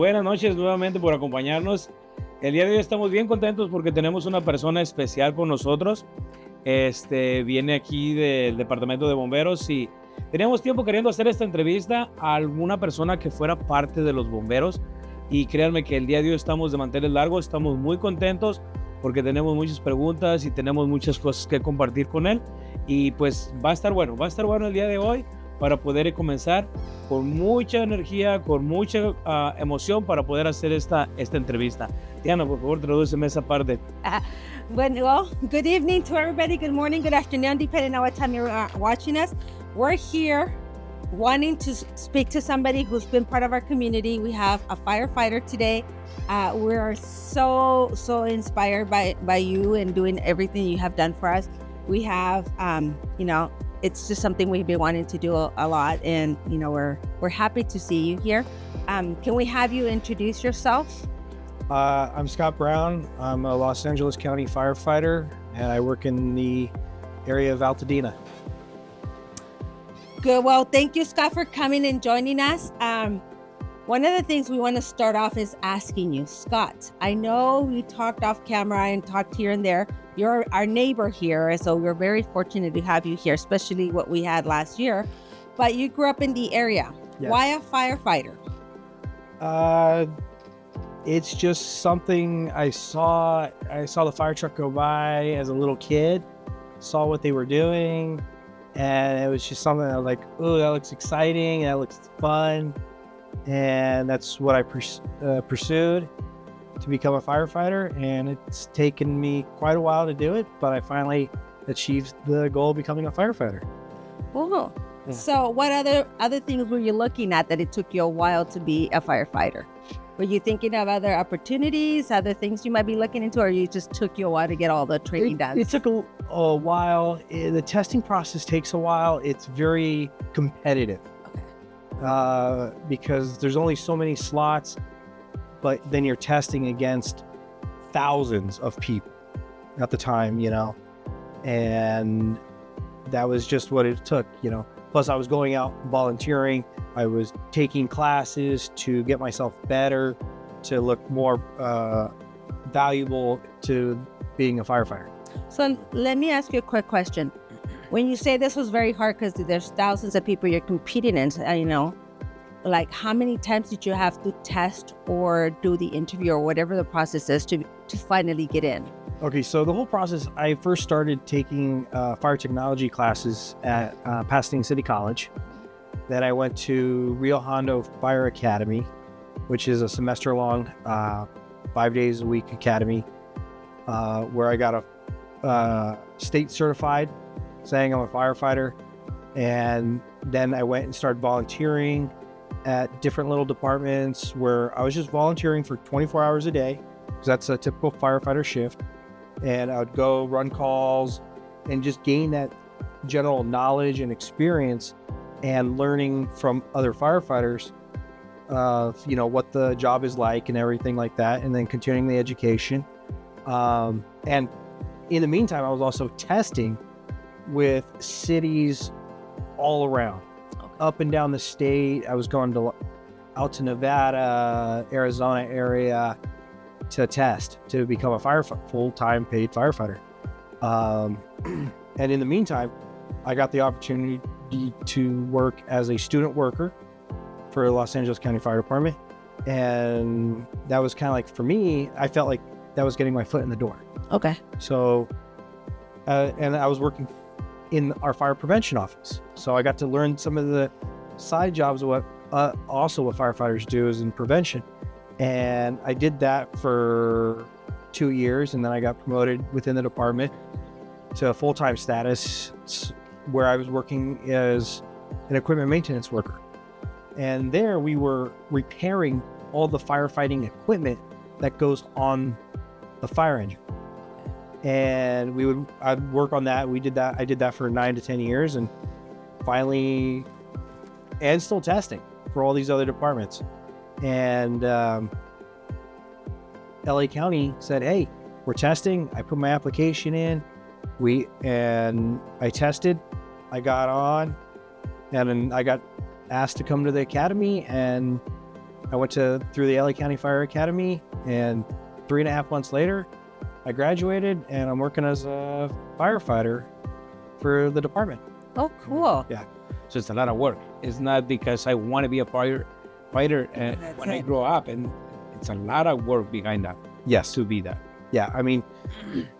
Buenas noches nuevamente por acompañarnos. El día de hoy estamos bien contentos porque tenemos una persona especial con nosotros. Viene aquí del departamento de bomberos y teníamos tiempo queriendo hacer esta entrevista a alguna persona que fuera parte de los bomberos. Y créanme que el día de hoy estamos de manteles largos, estamos muy contentos porque tenemos muchas preguntas y tenemos muchas cosas que compartir con él. Y pues va a estar bueno el día de hoy para poder comenzar con mucha energía, con mucha emoción para poder hacer esta entrevista. Diana, por favor, tradúceme esa parte. Well, good evening to everybody. Good morning, good afternoon, depending on what time you're watching us. We're here wanting to speak to somebody who's been part of our community. We have a firefighter today. We are so inspired by you and doing everything you have done for us. We have, it's just something we've been wanting to do a lot, and we're happy to see you here. Can we have you introduce yourself? I'm Scott Brown. I'm a Los Angeles County firefighter, and I work in the area of Altadena. Good. Well, thank you, Scott, for coming and joining us. One of the things we want to start off is asking you, Scott, I know we talked off camera and talked here and there. You're our neighbor here, so we're very fortunate to have you here, especially what we had last year. But you grew up in the area. Yes. Why a firefighter? It's just something I saw the fire truck go by as a little kid, saw what they were doing, and it was just something I was like, oh, that looks exciting, that looks fun. And that's what I pursued to become a firefighter, and it's taken me quite a while to do it, but I finally achieved the goal of becoming a firefighter. Oh, Yeah. So what other things were you looking at that it took you a while to be a firefighter? Were you thinking of other opportunities, other things you might be looking into, or you just took you a while to get all the training done? It took a while. The testing process takes a while. It's very competitive. Because there's only so many slots, but then you're testing against thousands of people at the time, and that was just what it took, Plus I was going out volunteering. I was taking classes to get myself better, to look more valuable to being a firefighter. So let me ask you a quick question. When you say this was very hard because there's thousands of people you're competing in, like how many times did you have to test or do the interview or whatever the process is to finally get in? Okay, so the whole process, I first started taking fire technology classes at Pasadena City College. Then I went to Rio Hondo Fire Academy, which is a semester-long, 5 days a week academy, where I got a state certified, saying I'm a firefighter. And then I went and started volunteering at different little departments where I was just volunteering for 24 hours a day, because that's a typical firefighter shift. And I would go run calls and just gain that general knowledge and experience and learning from other firefighters, what the job is like and everything like that, and then continuing the education. And in the meantime, I was also testing with cities all around, up and down the state. I was going out to Nevada, Arizona area to test to become a full-time paid firefighter. And in the meantime, I got the opportunity to work as a student worker for the Los Angeles County Fire Department. And that was kind of like, for me, I felt like that was getting my foot in the door. Okay. So, and I was working in our fire prevention office. So I got to learn some of the side jobs of what firefighters do is in prevention. And I did that for 2 years, and then I got promoted within the department to a full-time status where I was working as an equipment maintenance worker. And there we were repairing all the firefighting equipment that goes on the fire engine. And I'd work on that. I did that for 9 to 10 years, and finally, and still testing for all these other departments. And LA County said, hey, we're testing. I put my application in. I tested. I got on, and then I got asked to come to the academy, and I went through the LA County Fire Academy, and 3.5 months later, I graduated, and I'm working as a firefighter for the department. Oh, cool. Yeah. So it's a lot of work. It's not because I want to be a firefighter when I grow up, and it's a lot of work behind that. Yes. To be that. Yeah. I mean,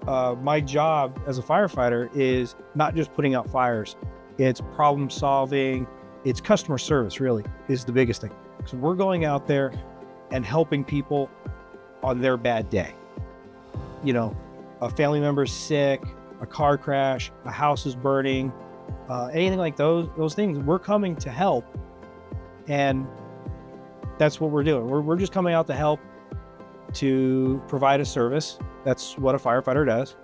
my job as a firefighter is not just putting out fires. It's problem solving. It's customer service, really, is the biggest thing. So we're going out there and helping people on their bad day. You know, a family member's sick, a car crash, a house is burning, anything like those things. We're coming to help, and that's what we're doing. We're just coming out to help, to provide a service. That's what a firefighter does.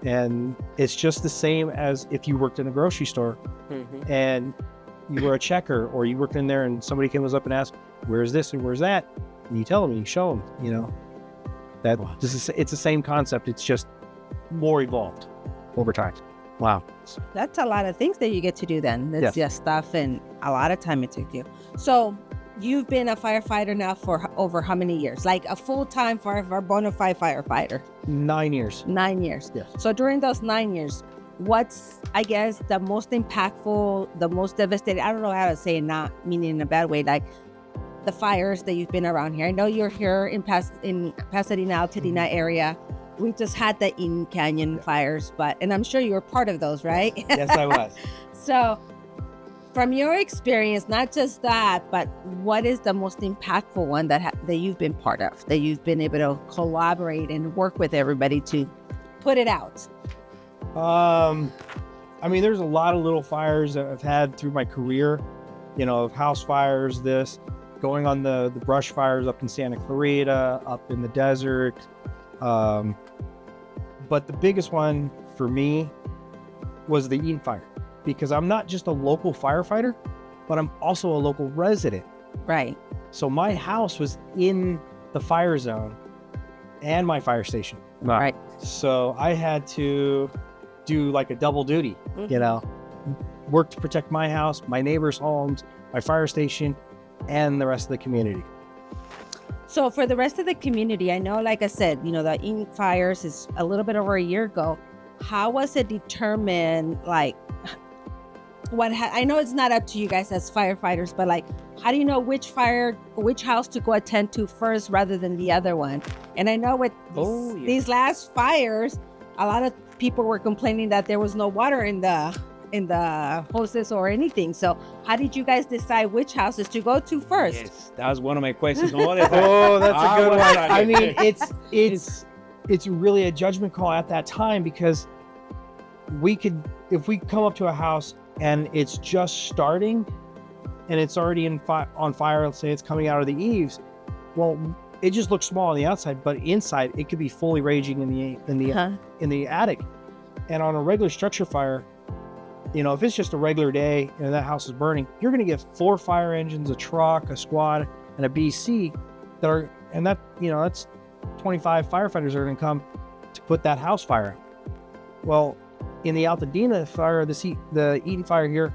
And it's just the same as if you worked in a grocery store and you were a checker, or you worked in there and somebody comes up and asks, where's this and where's that? And you tell them, you show them, you know, that it's the same concept. It's just more evolved over time. Wow. That's a lot of things that you get to do then. That's Yes. just stuff, and a lot of time it took you. So you've been a firefighter now for over how many years? Like a full-time bona fide firefighter? 9 years. 9 years. Yes. So during those 9 years, what's, I guess, the most impactful, the most devastating, I don't know how to say it, not meaning in a bad way, like the fires that you've been around here? I know you're here in Pasadena, Altadena area. We just had the Eden Canyon fires, and I'm sure you were part of those, right? Yes, I was. So from your experience, not just that, but what is the most impactful one that you've been part of, that you've been able to collaborate and work with everybody to put it out? I mean, there's a lot of little fires that I've had through my career, you know, of house fires, going on the brush fires up in Santa Clarita, up in the desert. But the biggest one for me was the Eden fire, because I'm not just a local firefighter, but I'm also a local resident. Right. So my house was in the fire zone and my fire station. Right. So I had to do like a double duty, you know, work to protect my house, my neighbors' homes, my fire station, and the rest of the community. So for the rest of the community, I know, like I said, you know, the Eden fires is a little bit over a year ago. How was it determined, like, I know it's not up to you guys as firefighters, but like, how do you know which house to go attend to first rather than the other one? And I know with these last fires, a lot of people were complaining that there was no water in the hoses or anything. So how did you guys decide which houses to go to first? Yes, that was one of my questions. Oh, that's a good one. I mean, it's really a judgment call at that time, because if we come up to a house and it's just starting and it's already on fire, let's say it's coming out of the eaves, well, it just looks small on the outside, but inside it could be fully raging in the attic. And on a regular structure fire, you know, if it's just a regular day and that house is burning, you're going to get 4 fire engines, a truck, a squad, and a BC that's 25 firefighters are going to come to put that house fire out. Well, in the Altadena fire, the Eden fire here,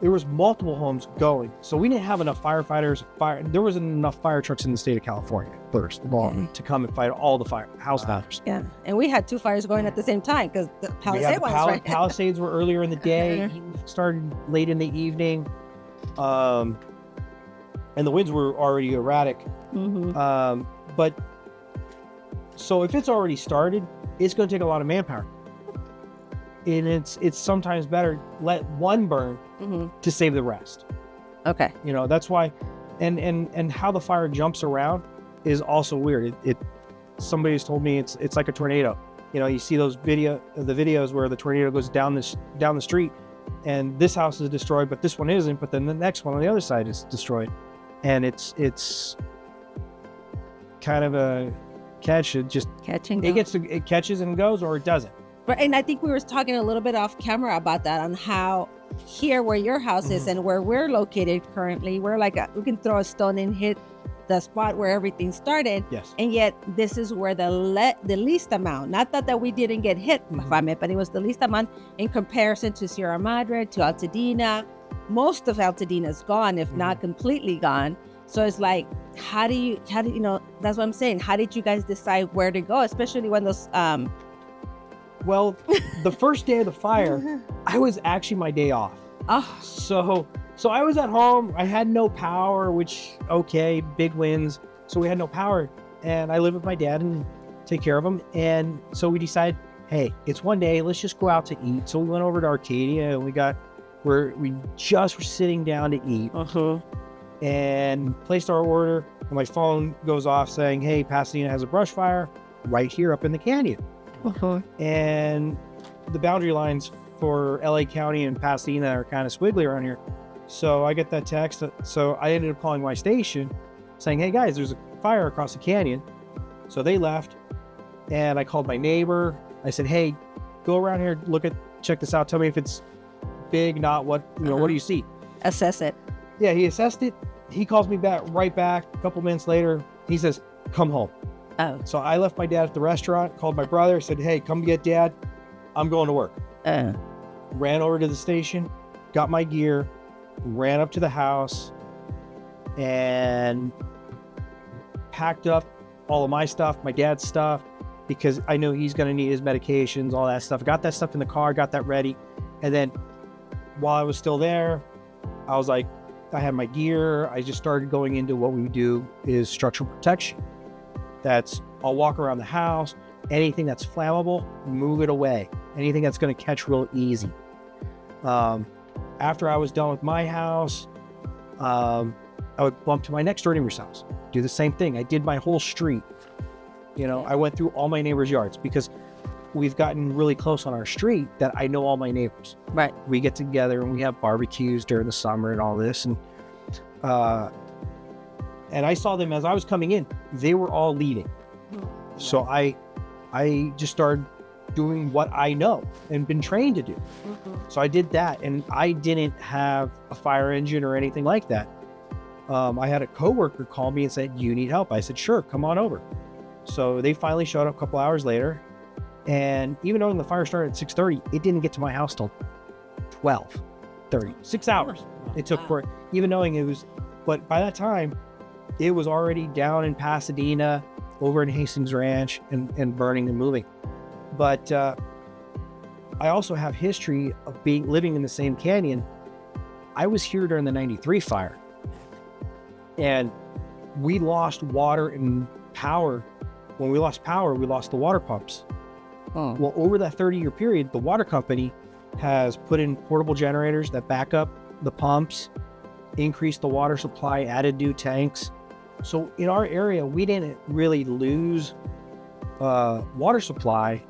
there was multiple homes going. So we didn't have enough firefighters. There wasn't enough fire trucks in the state of California, first of all, to come and fight all the house fires. Yeah, and we had 2 fires going at the same time, because the Palisade ones, right? Palisades were earlier in the day, started late in the evening, and the winds were already erratic. But so if it's already started, it's going to take a lot of manpower. And it's sometimes better let one burn to save the rest. Okay. You know, that's why, and how the fire jumps around is also weird. Somebody's told me it's like a tornado. You know, you see the videos where the tornado goes down the street, and this house is destroyed, but this one isn't. But then the next one on the other side is destroyed, and it's kind of a catch. It just it catches and goes, or it doesn't. And I think we were talking a little bit off camera about that, on how here where your house is and where we're located currently, we're like we can throw a stone and hit the spot where everything started. Yes. And yet this is where the least amount, not that we didn't get hit from it, but it was the least amount in comparison to Sierra Madre, to Altadena. Most of Altadena is gone, if not completely gone. So it's like, how do you know, that's what I'm saying. How did you guys decide where to go, especially when those Well, the first day of the fire, I was actually my day off. oh, So I was at home. I had no power, which, okay, big wins. So we had no power. And I live with my dad and take care of him. And so we decided, hey, it's one day, let's just go out to eat. So we went over to Arcadia and we just were sitting down to eat and placed our order. And my phone goes off saying, hey, Pasadena has a brush fire right here up in the canyon. And the boundary lines for LA County and Pasadena are kind of squiggly around here. So I get that text. So I ended up calling my station saying, hey guys, there's a fire across the canyon. So they left and I called my neighbor. I said, hey, go around here, check this out. Tell me if it's big, not what do you see? assess it. Yeah, he assessed it. He calls me right back a couple minutes later. He says, come home. Oh. So I left my dad at the restaurant, called my brother, said, hey, come get dad. I'm going to work. Ran over to the station, got my gear, ran up to the house and packed up all of my stuff, my dad's stuff, because I know he's going to need his medications, all that stuff. Got that stuff in the car, got that ready. And then while I was still there, I was like, I had my gear. I just started going into what we do is structural protection. I'll walk around the house. Anything that's flammable, move it away. Anything that's going to catch real easy. After I was done with my house, I would bump to my next door neighbor's house, do the same thing. I did my whole street. I went through all my neighbors' yards because we've gotten really close on our street that I know all my neighbors. Right. We get together and we have barbecues during the summer and all this. And I saw them as I was coming in. They were all leaving. So I just started doing what I know and been trained to do. So I did that, and I didn't have a fire engine or anything like that. I had a coworker call me and said, you need help? I said, sure, come on over. So they finally showed up a couple hours later, and even though the fire started at 6:30, it didn't get to my house till 12:30. 6 hours it took for it, even knowing it was, but by that time, it was already down in Pasadena, over in Hastings Ranch, and burning and moving. But I also have history of living in the same canyon. I was here during the 93 fire, and we lost water and power. When we lost power, we lost the water pumps. Well, over that 30-year period, the water company has put in portable generators that back up the pumps, increased the water supply, added new tanks. So in our area, we didn't really lose water supply.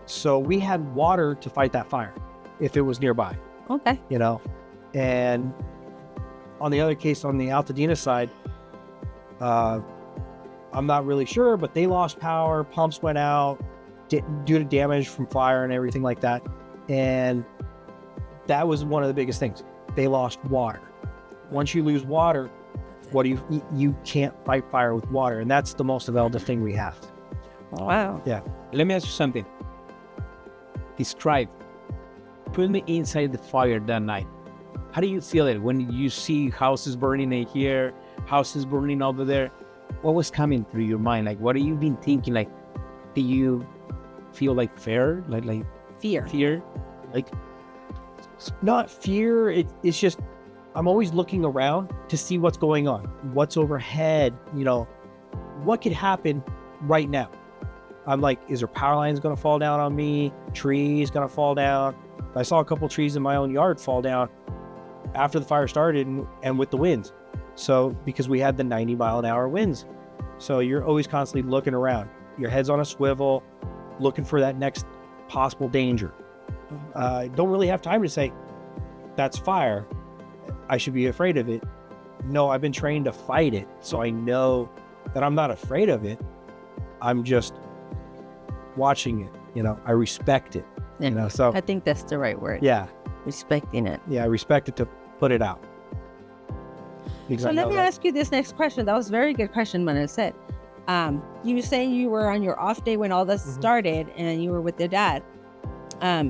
So we had water to fight that fire if it was nearby. Okay. And on the other case, on the Altadena side, I'm not really sure, but they lost power, pumps went out due to damage from fire and everything like that. And that was one of the biggest things. They lost water. Once you lose water, you can't fight fire with water. And that's the most available thing we have. Wow. Yeah. Let me ask you something. Describe, put me inside the fire that night. How do you feel it when you see houses burning in here, houses burning over there? What was coming through your mind? Like, what have you been thinking? Like, do you feel like fear? Like fear? Like, not fear. It's just, I'm always looking around to see what's going on, what's overhead, what could happen right now. I'm like, is there power lines going to fall down on me? Trees going to fall down? I saw a couple trees in my own yard fall down after the fire started and with the winds. So, because we had the 90-mile-an-hour winds. So you're always constantly looking around. Your head's on a swivel, looking for that next possible danger. Don't really have time to say, that's fire, I should be afraid of it. No, I've been trained to fight it. So I know that I'm not afraid of it. I'm just watching it. I respect it. So I think that's the right word. Yeah. Respecting it. Yeah, I respect it to put it out. So let me ask you this next question. That was a very good question, Manuel said. You were saying you were on your off day when all this started and you were with your dad. Are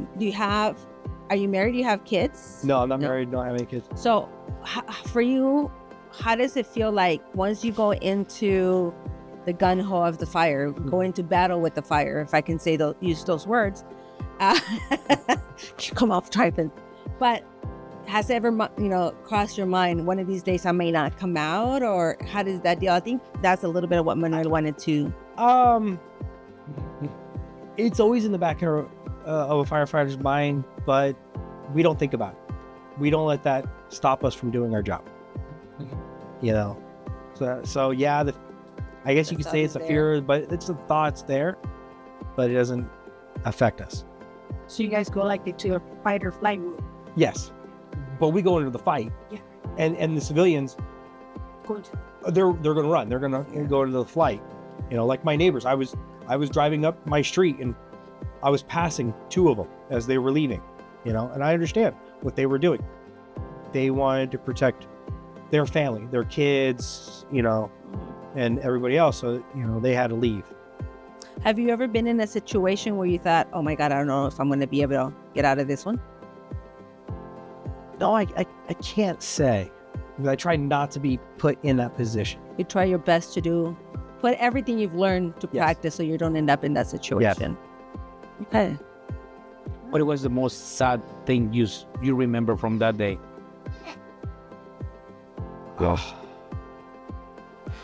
you married? Do you have kids? No, I'm not married. Don't have any kids. So for you, how does it feel like once you go into the gun-ho of the fire, go into battle with the fire, if I can say use those words, come off typing, but has it ever, crossed your mind, one of these days I may not come out, or how does that deal? I think that's a little bit of what Manuel wanted to. It's always in the back of a firefighter's mind, but we don't think about it. We don't let that stop us from doing our job. So yeah, I guess you could say it's a fear, but it's a thought's there, but it doesn't affect us. So you guys go like into a fight or flight mode? Yes, but we go into the fight. Yeah. And the civilians, they're going to run. They're going to go into the flight. Like my neighbors. I was driving up my street and I was passing two of them as they were leaving. And I understand what they were doing. They wanted to protect their family, their kids, and everybody else. So, they had to leave. Have you ever been in a situation where you thought, oh my God, I don't know if I'm going to be able to get out of this one? No, I can't say. I try not to be put in that position. You try your best to put everything you've learned to practice so you don't end up in that situation. Yes. Okay. What was the most sad thing you remember from that day?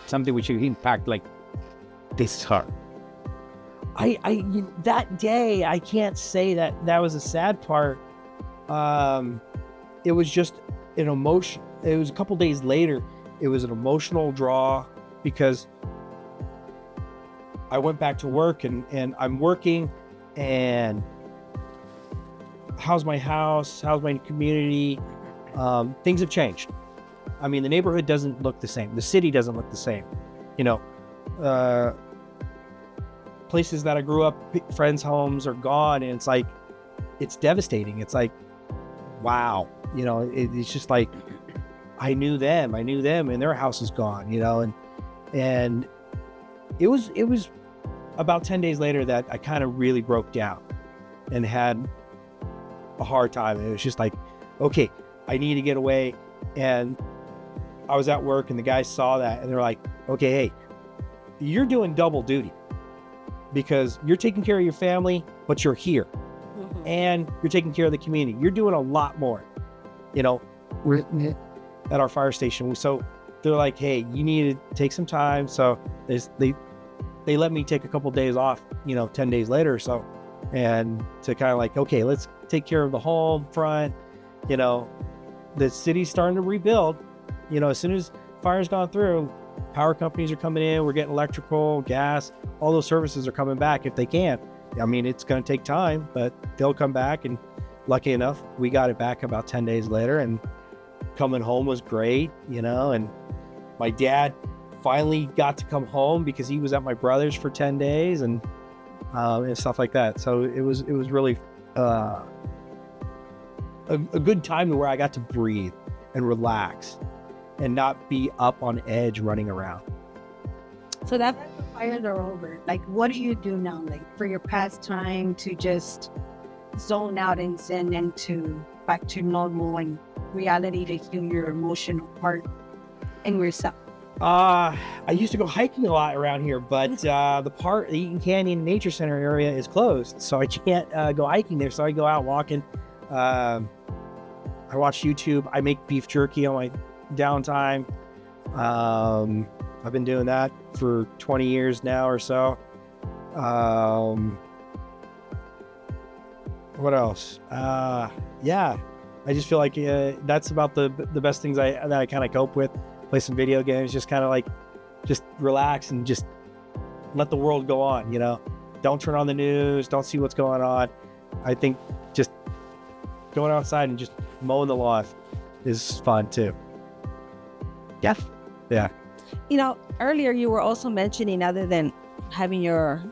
Something which you impact, like, this is hard. That day, I can't say that was a sad part. It was just an emotion. It was a couple days later. It was an emotional draw because I went back to work and I'm working, and how's my house? How's my community? Things have changed. I mean, the neighborhood doesn't look the same. The city doesn't look the same. Places that I grew up, friends' homes are gone, and it's devastating. It's like, wow, it's just like, I knew them, and their house is gone, and it was about 10 days later that I kind of really broke down and had a hard time. And it was just like, okay, I need to get away. And I was at work, and the guys saw that, and they're like, okay, hey, you're doing double duty because you're taking care of your family, but you're here, and you're taking care of the community. You're doing a lot more, we're at our fire station. So they're like, hey, you need to take some time. So they let me take a couple days off, 10 days later or so, and to kind of like, okay, let's take care of the home front. The city's starting to rebuild. As soon as fire's gone through, power companies are coming in. We're getting electrical, gas, all those services are coming back if they can. I mean, it's going to take time, but they'll come back. And lucky enough, we got it back about 10 days later, and coming home was great, and my dad finally got to come home because he was at my brother's for 10 days and stuff like that. So it was really a good time where I got to breathe and relax and not be up on edge running around. So that The fires are over. Like, what do you do now? Like, for your pastime to just zone out and send into back to normal and reality to heal your emotional part and yourself? I used to go hiking a lot around here, but the Eaton Canyon Nature Center area is closed, so I can't go hiking there. So I go out walking. I watch YouTube. I make beef jerky on my downtime. I've been doing that for 20 years now or so. What else? Yeah, I just feel like that's about the best things that I kind of cope with. Play some video games, just kind of like, just relax and just let the world go on, Don't turn on the news, don't see what's going on. I think just going outside and just mowing the lawn is fun too. Yeah. Earlier you were also mentioning, other than having your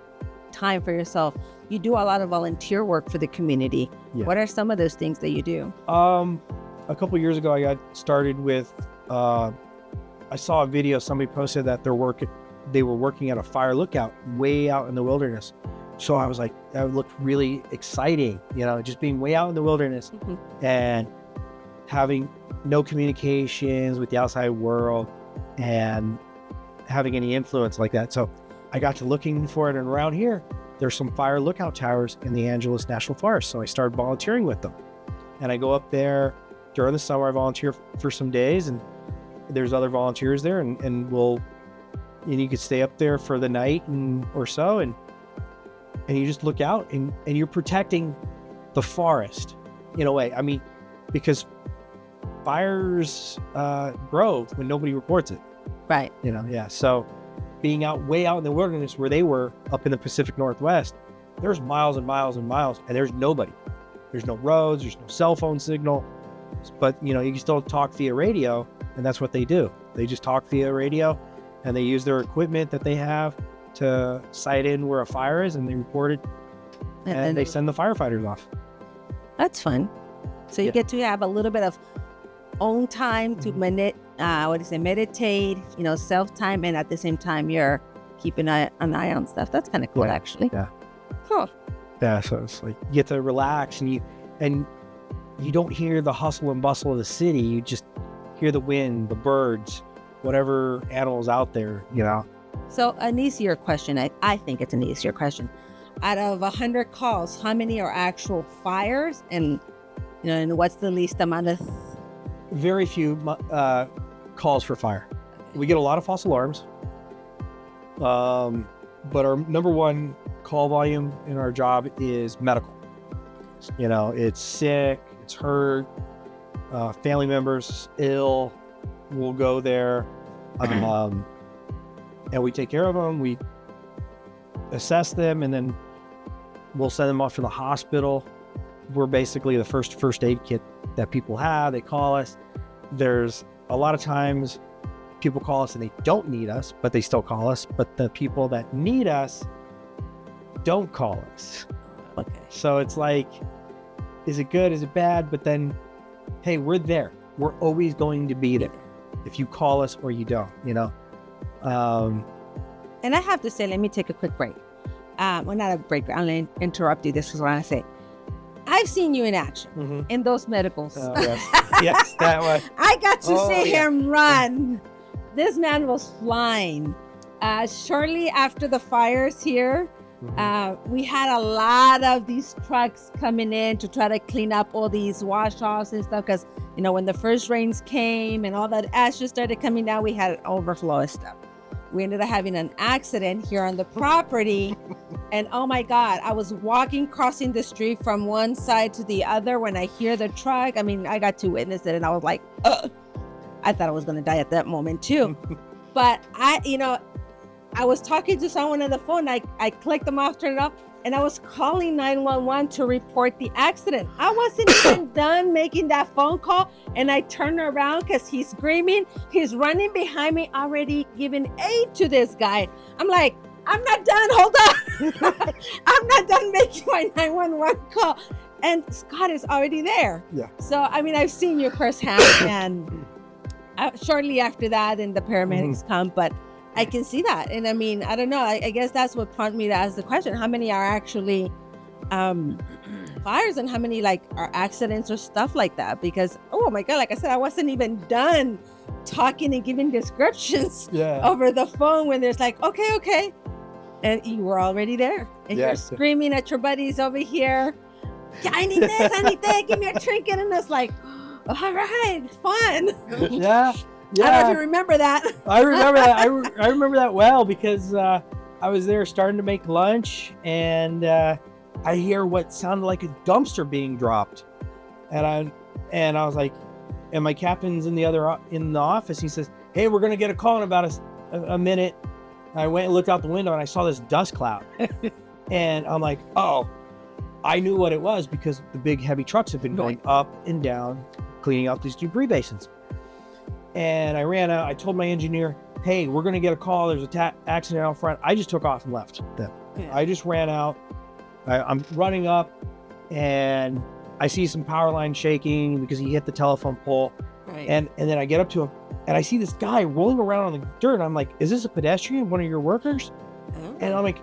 time for yourself, you do a lot of volunteer work for the community. Yeah. What are some of those things that you do? A couple years ago, I got started with, I saw a video, somebody posted that they were working at a fire lookout way out in the wilderness. So I was like, that looked really exciting, just being way out in the wilderness. Mm-hmm. And having no communications with the outside world and having any influence like that. So I got to looking for it, and around here, there's some fire lookout towers in the Angeles National Forest. So I started volunteering with them. And I go up there during the summer, I volunteer for some days, and there's other volunteers there, and you could stay up there for the night or so, and you just look out, and you're protecting the forest in a way. I mean, because fires grow when nobody reports it. Right. Yeah. So being way out in the wilderness where they were up in the Pacific Northwest, there's miles and miles and miles, and there's nobody. There's no roads, there's no cell phone signal, but you can still talk via radio, and that's what they do. They just talk via radio, and they use their equipment that they have to sight in where a fire is, and they report it, and they send the firefighters off. That's fun. So you get to have a little bit of own time to meditate, self-time, and at the same time you're keeping an eye on stuff. That's kind of cool, actually. Yeah. Cool. Yeah, so it's like you get to relax, and you don't hear the hustle and bustle of the city. You just hear the wind, the birds, whatever animals out there, So an easier question, I think it's an easier question. Out of 100 calls, how many are actual fires, and and what's the least amount of? Very few calls for fire. We get a lot of false alarms, but our number one call volume in our job is medical. It's sick, it's hurt, family members ill. We'll go there, and we take care of them. We assess them, and then we'll send them off to the hospital. We're basically the first aid kit that people have. They call us. There's a lot of times people call us and they don't need us, but they still call us. But the people that need us don't call us. Okay. So it's like, is it good? Is it bad? But then, hey, we're there. We're always going to be there if you call us or you don't, And I have to say, let me take a quick break. Well, not a break. I'll interrupt you. This is what I say. I've seen you in action in those medicals. Yes, that one. I got to see him run. This man was flying. Shortly after the fires here, we had a lot of these trucks coming in to try to clean up all these wash-offs and stuff, because when the first rains came and all that ash just started coming down, we had an overflow of stuff. We ended up having an accident here on the property, and oh my God, I was crossing the street from one side to the other when I hear the truck. I mean, I got to witness it, and I was like, ugh. I thought I was going to die at that moment too. But I was talking to someone on the phone. I clicked them off, turned it off, and I was calling 911 to report the accident. I wasn't even done making that phone call, and I turned around because he's screaming. He's running behind me, already giving aid to this guy. I'm like, I'm not done. Hold on. I'm not done making my 911 call. And Scott is already there. Yeah. So, I mean, I've seen you firsthand, and shortly after that, and the paramedics come, but I can see that. And I mean, I don't know. I guess that's what prompted me to ask the question. How many are actually fires, and how many are accidents or stuff like that? Because, oh my God, like I said, I wasn't even done talking and giving descriptions over the phone when there's okay. And you were already there. And you're screaming at your buddies over here. Yeah, I need this, I need that. Give me a trinket. And it's like, all right, fun. Yeah. I don't know if you remember that. I remember that. I remember that well, because I was there starting to make lunch, and I hear what sounded like a dumpster being dropped, and I was like, and my captain's in the office. He says, "Hey, we're gonna get a call in about a minute." I went and looked out the window, and I saw this dust cloud, and I'm like, "Oh." I knew what it was because the big heavy trucks have been going up and down, cleaning out these debris basins. And I ran out. I told my engineer, "Hey, we're going to get a call. There's an accident out front." I just took off and left. I just ran out. I'm running up, and I see some power line shaking because he hit the telephone pole. Right. And then I get up to him, and I see this guy rolling around on the dirt. And I'm like, "Is this a pedestrian, one of your workers?" Oh. And I'm like,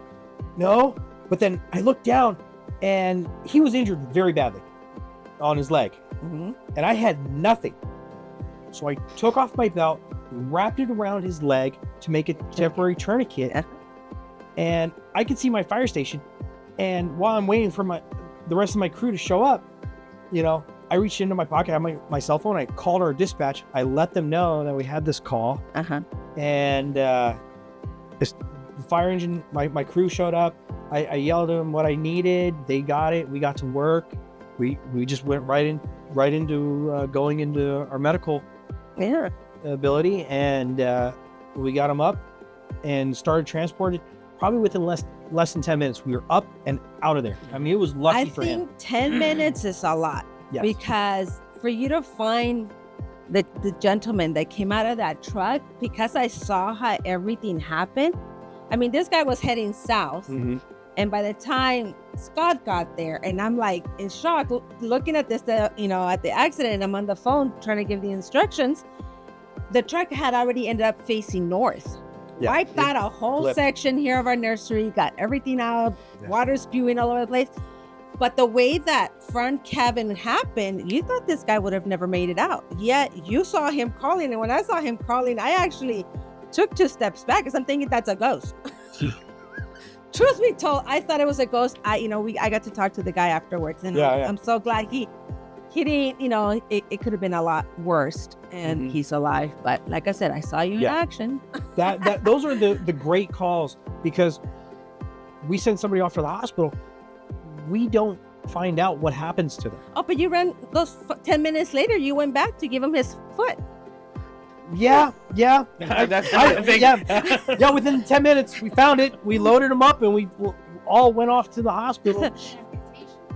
"No." But then I look down, and he was injured very badly. on his leg. Mhm. And I had nothing. So I took off my belt, wrapped it around his leg to make a temporary tourniquet. Yeah. And I could see my fire station. And while I'm waiting for the rest of my crew to show up, I reached into my pocket, I had my cell phone, I called our dispatch. I let them know that we had this call. Uh-huh. And the fire engine, my crew showed up. I yelled at them what I needed. They got it. We got to work. We just went right into going into our medical Yeah. ability, and we got them up and started transported. Probably within less than 10 minutes, we were up and out of there. I mean, it was lucky I for him. think 10 minutes is a lot. Yes. Because for you to find the gentleman that came out of that truck, because I saw how everything happened. I mean, this guy was heading south. Mhm. And by the time Scott got there, and I'm like in shock, looking at this, at the accident, I'm on the phone trying to give the instructions. The truck had already ended up facing north. Yeah, Wiped out a whole flipped. section here of our nursery, got everything out, Yeah. water spewing all over the place. But the way that front cabin happened, you thought this guy would have never made it out. Yet you saw him crawling, and when I saw him crawling, I actually took 2 steps back because I'm thinking that's a ghost. Truth be told, I thought it was a ghost. I got to talk to the guy afterwards, and Yeah, yeah. I'm so glad he didn't. It could have been a lot worse, and Mhm. he's alive. But like I said, I saw you in Yeah. action. Those are the great calls, because we send somebody off to the hospital. We don't find out what happens to them. Oh, but you ran those 10 minutes later. You went back to give him his foot. Yeah. That's Yeah, within 10 minutes, we found it. We loaded them up, and we all went off to the hospital.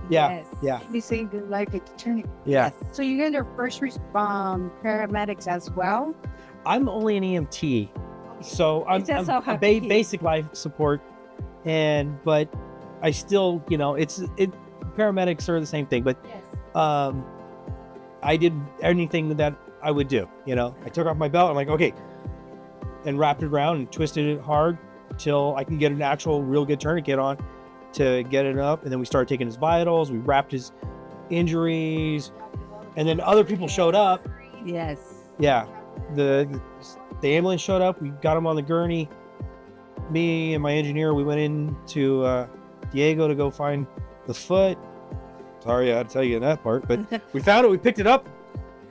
Yeah, Yes. yeah, You say good life eternity. yeah. So you guys are first paramedics as well? I'm only an EMT, so I'm just so a happy. basic life support, but I still, paramedics are the same thing, but I did anything that I would do. I took off my belt. I'm like, okay, and wrapped it around and twisted it hard till I can get an actual real good tourniquet on to get it up. And then we started taking his vitals. We wrapped his injuries, and then other people showed up. Yes. Yeah, the ambulance showed up. We got him on the gurney. Me and my engineer, we went into Diego to go find the foot. Sorry, I had to tell you that part, but we found it. We picked it up,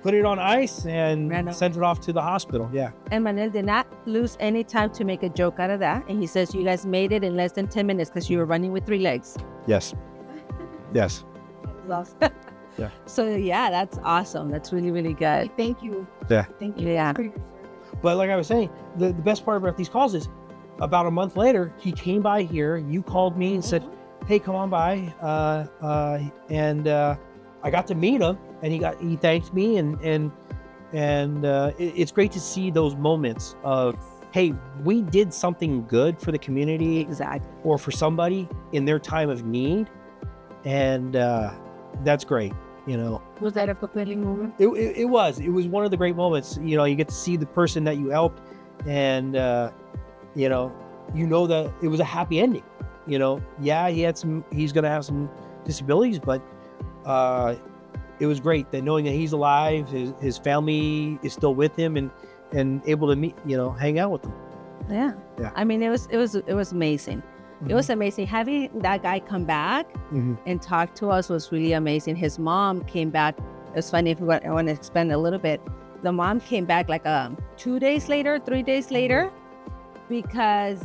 put it on ice, and Ran over. sent it off to the hospital. Yeah. And Manuel did not lose any time to make a joke out of that. And he says, you guys made it in less than 10 minutes because you were running with 3 legs. Yes. Yes. Yeah. So, yeah, that's awesome. That's really, really good. Thank you. Yeah. Thank you Yeah. for your service. But like I was saying, the best part about these calls is about a month later, he came by here. You called me and said, hey, come on by. And I got to meet him, and he thanked me, and it's great to see those moments of, hey, we did something good for the community Exactly. or for somebody in their time of need. And that's great. Was that a fulfilling moment? It was one of the great moments. You get to see the person that you helped, and you know that it was a happy ending. Yeah, he's gonna have some disabilities, but it was great that knowing that he's alive, his family is still with him, and able to meet, hang out with them. Yeah. Yeah. I mean, it was amazing. It was amazing. Having that guy come back Mhm. and talk to us was really amazing. His mom came back. It's funny if I want to expand a little bit. The mom came back like 2 days later, 3 days later, because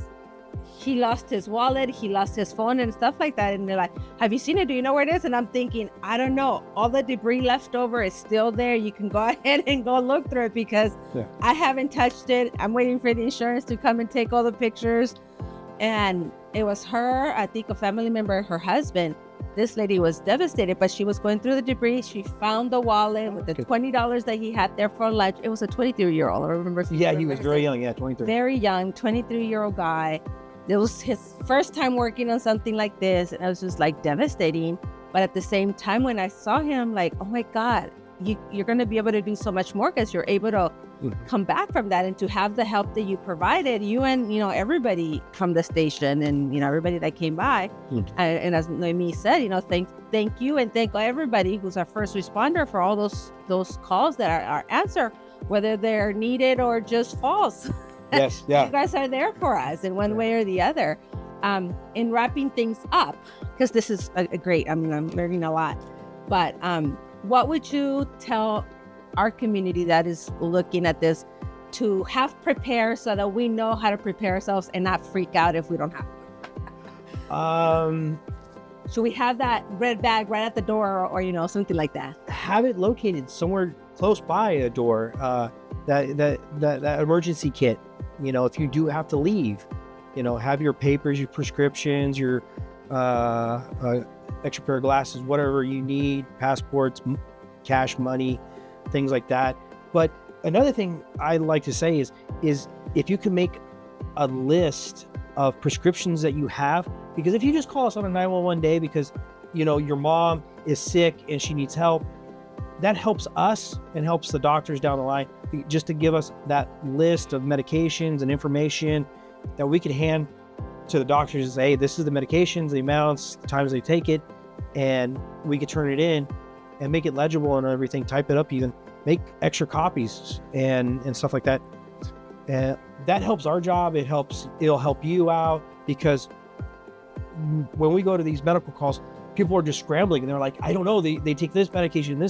he lost his wallet, he lost his phone and stuff like that. And they're like, have you seen it? Do you know where it is? And I'm thinking, I don't know. All the debris left over is still there. You can go ahead and go look through it because Yeah. I haven't touched it. I'm waiting for the insurance to come and take all the pictures. And it was her, I think a family member, her husband. This lady was devastated, but she was going through the debris. She found the wallet with the Good. $20 that he had there for lunch. It was a 23-year-old. I remember. Yeah, he was very young. Yeah, 23. Very young, 23-year-old guy. It was his first time working on something like this. And it was just like devastating. But at the same time, when I saw him, like, oh my God, you're going to be able to do so much more because you're able to come back from that and to have the help that you provided, you and, everybody from the station and, everybody that came by. And as Noemi said, thank you and thank everybody who's our first responder for all those calls that are answered, whether they're needed or just false. Yes, yeah. You guys are there for us in one way or the other. In wrapping things up, because this is a great, I'm learning a lot, but what would you tell our community that is looking at this to have prepared so that we know how to prepare ourselves and not freak out if we don't have to? Should we have that red bag right at the door or something like that? Have it located somewhere close by a door, that emergency kit, if you do have to leave, have your papers, your prescriptions, your extra pair of glasses, whatever you need, passports, cash, money, things like that. But another thing I like to say is if you can make a list of prescriptions that you have, because if you just call us on a 911 day because your mom is sick and she needs help, that helps us and helps the doctors down the line just to give us that list of medications and information that we can hand to the doctors and say, hey, this is the medications, the amounts, the times they take it, and we could turn it in and make it legible and everything, type it up, even make extra copies and stuff like that. And that helps our job. It'll help you out, because when we go to these medical calls, people are just scrambling and they're like, I don't know, they take this medication,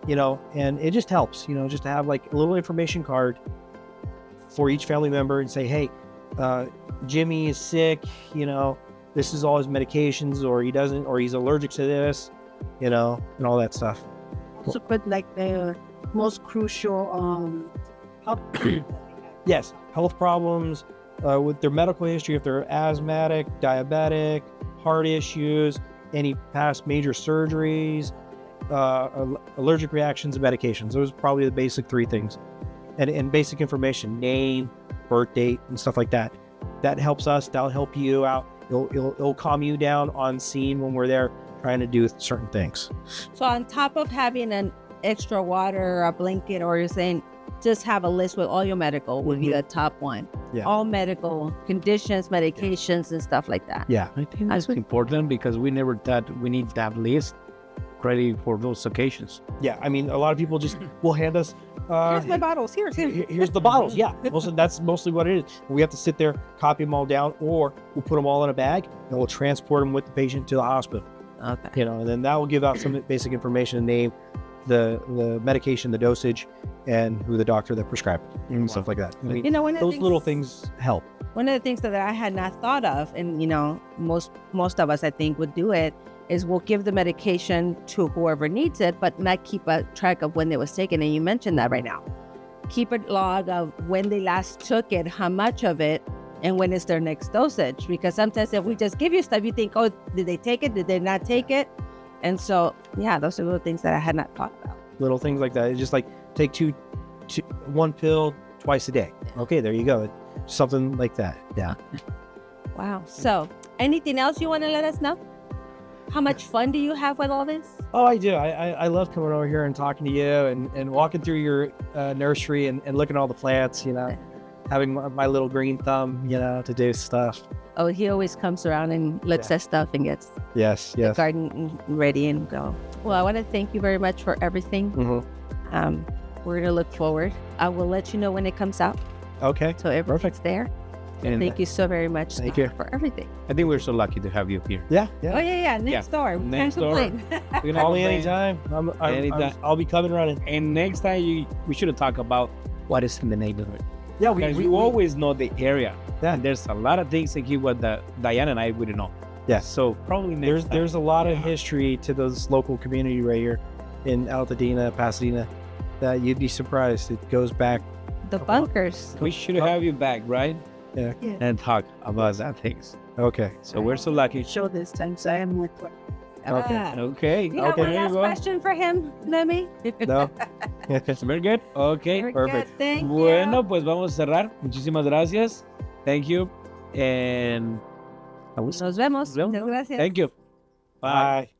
and it just helps, just to have like a little information card for each family member and say, hey, Jimmy is sick, this is all his medications, or he doesn't, or he's allergic to this, and all that stuff. So, but like the most crucial health yes, health problems with their medical history, if they're asthmatic, diabetic, heart issues, any past major surgeries, allergic reactions and medications. Those are probably the basic three things. And basic information, name, birth date, and stuff like that. That helps us. That'll help you out. It'll calm you down on scene when we're there trying to do certain things. So on top of having an extra water, a blanket, or you're saying just have a list with all your medical would be the top one. Yeah. All medical conditions, medications, and stuff like that. Yeah. I think that's important because we never thought we need that list ready for those occasions. Yeah. I mean, a lot of people just will hand us, Here's my bottles. Here's the bottles. Yeah. That's mostly what it is. We have to sit there, copy them all down, or we'll put them all in a bag and we'll transport them with the patient to the hospital. Okay. And then that will give out some basic information, name, the medication, the dosage, and who the doctor that prescribed it, and stuff like that. I mean, one of the those things, little things help. One of the things that I had not thought of, and most of us I think would do it, is we'll give the medication to whoever needs it, but not keep a track of when it was taken. And you mentioned that right now. Keep a log of when they last took it, how much of it, and when is their next dosage. Because sometimes if we just give you stuff, you think, oh, did they take it? Did they not take it? And so, yeah, those are little things that I had not thought about. Little things like that. It's just like take one pill twice a day. Okay, there you go. Something like that. Yeah. Wow. So, anything else you want to let us know? How much fun do you have with all this? Oh, I do. I love coming over here and talking to you and walking through your nursery and looking at all the plants, having my little green thumb, to do stuff. Oh, he always comes around and looks at stuff and gets the garden ready and go. Well, I want to thank you very much for everything. Mm-hmm. We're going to look forward. I will let you know when it comes out. Okay. So everything's there. And thank you so very much Thank you for everything. I think we're so lucky to have you here. Yeah. Oh, yeah. Next door. Next Can't door. complain. Call me anytime. I'll be coming running. And next time we should talk about what is in the neighborhood. Yeah, We always know the area. Yeah. And there's a lot of things in here what Diana and I wouldn't know. Yeah. So probably next time. There's a lot of history to this local community right here in Altadena, Pasadena, that you'd be surprised. It goes back. The bunkers. We should have you back, right? Yeah. And talk about that things. Okay. So we're so lucky. show this time, so I am with Ah. Okay. You have Okay. one There you last go. question for him, Nemi? No. Very good. Okay. Very perfect. good. Thank Bueno, you. pues vamos a cerrar. Muchísimas gracias. Thank you. And Nos vemos. Muchas gracias. thank you. Bye.